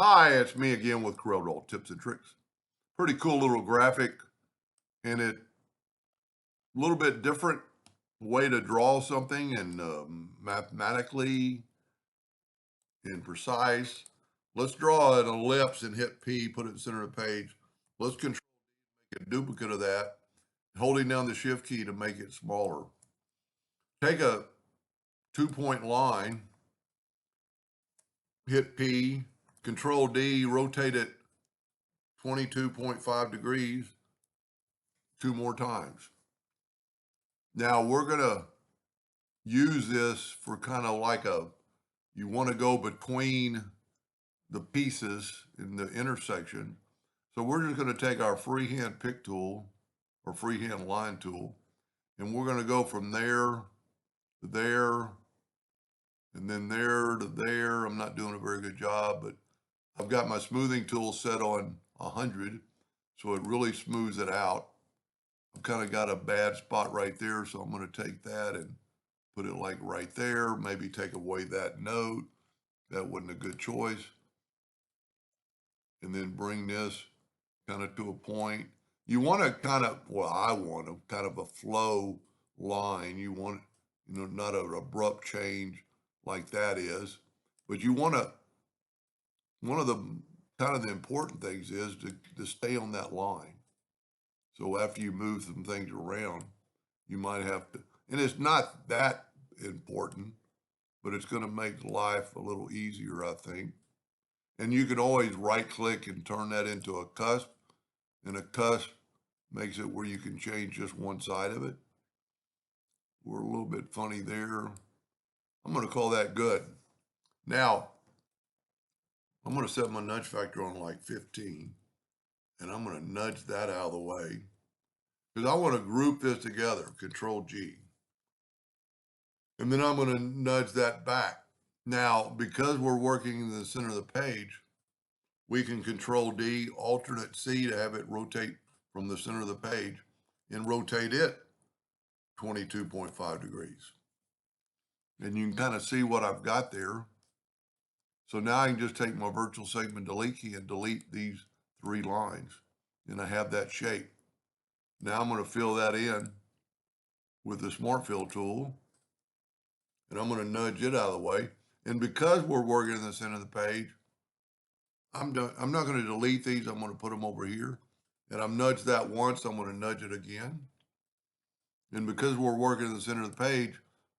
Hi, it's me again with Corel tips and tricks. Pretty cool little graphic, and a little bit different way to draw something and mathematically and precise. Let's draw an ellipse and hit P, put it in the center of the page. Let's control make a duplicate of that, holding down the shift key to make it smaller. Take a 2-point line, hit P, control D, rotate it 22.5 degrees 2 more times. Now we're going to use this for kind of like you want to go between the pieces in the intersection. So we're just going to take our freehand pick tool or freehand line tool, and we're going to go from there to there, and then there to there. I'm not doing a very good job, but I've got my smoothing tool set on 100, so it really smooths it out. I've kind of got a bad spot right there, so I'm going to take that and put it like right there, maybe take away that note. That wasn't a good choice. And then bring this kind of to a point. You want to kind of, well, I want a kind of a flow line. You want, not an abrupt change like that is, but you want to, one of the kind of the important things is to stay on that line. So after you move some things around, you might have to, and it's not that important, but it's going to make life a little easier, I think. And you can always right click and turn that into a cusp, and a cusp makes it where you can change just one side of it. We're a little bit funny there. I'm going to call that good. Now, I'm going to set my nudge factor on like 15, and I'm going to nudge that out of the way because I want to group this together, Control G. And then I'm going to nudge that back. Now, because we're working in the center of the page, we can Control D, alternate C to have it rotate from the center of the page and rotate it 22.5 degrees. And you can kind of see what I've got there. So now I can just take my virtual segment delete key and delete these 3 lines. And I have that shape. Now I'm going to fill that in with the Smart Fill tool. And I'm going to nudge it out of the way. And because we're working in the center of the page, I'm not going to delete these. I'm going to put them over here. And I've nudged that once. I'm going to nudge it again. And because we're working in the center of the page,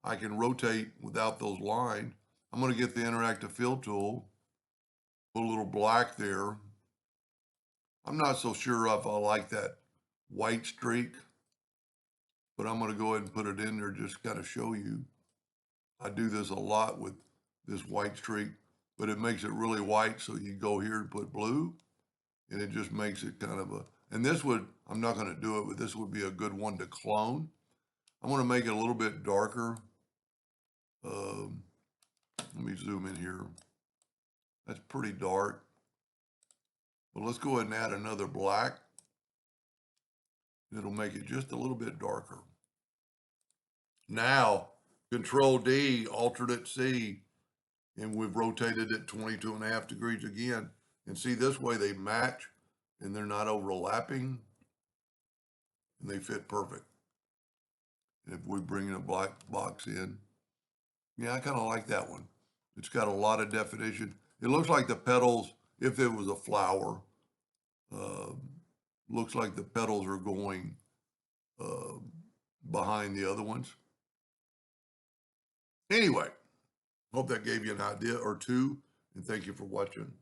I can rotate without those lines. I'm going to get the interactive fill tool, put a little black there. I'm not so sure if I like that white streak, but I'm going to go ahead and put it in there just kind of show you. I do this a lot with this white streak, but it makes it really white. So you go here and put blue, and it just makes it kind of a, and this would, I'm not going to do it, but this would be a good one to clone. I'm going to make it a little bit darker. Let me zoom in here. That's pretty dark. But let's go ahead and add another black. It'll make it just a little bit darker. Now, Control D, alternate C, and we've rotated it 22.5 degrees again. And see, this way they match and they're not overlapping and they fit perfect. And if we bring in a black box in, yeah, I kind of like that one. It's got a lot of definition. It looks like the petals, if it was a flower, looks like the petals are going behind the other ones. Anyway, hope that gave you an idea or two, and thank you for watching.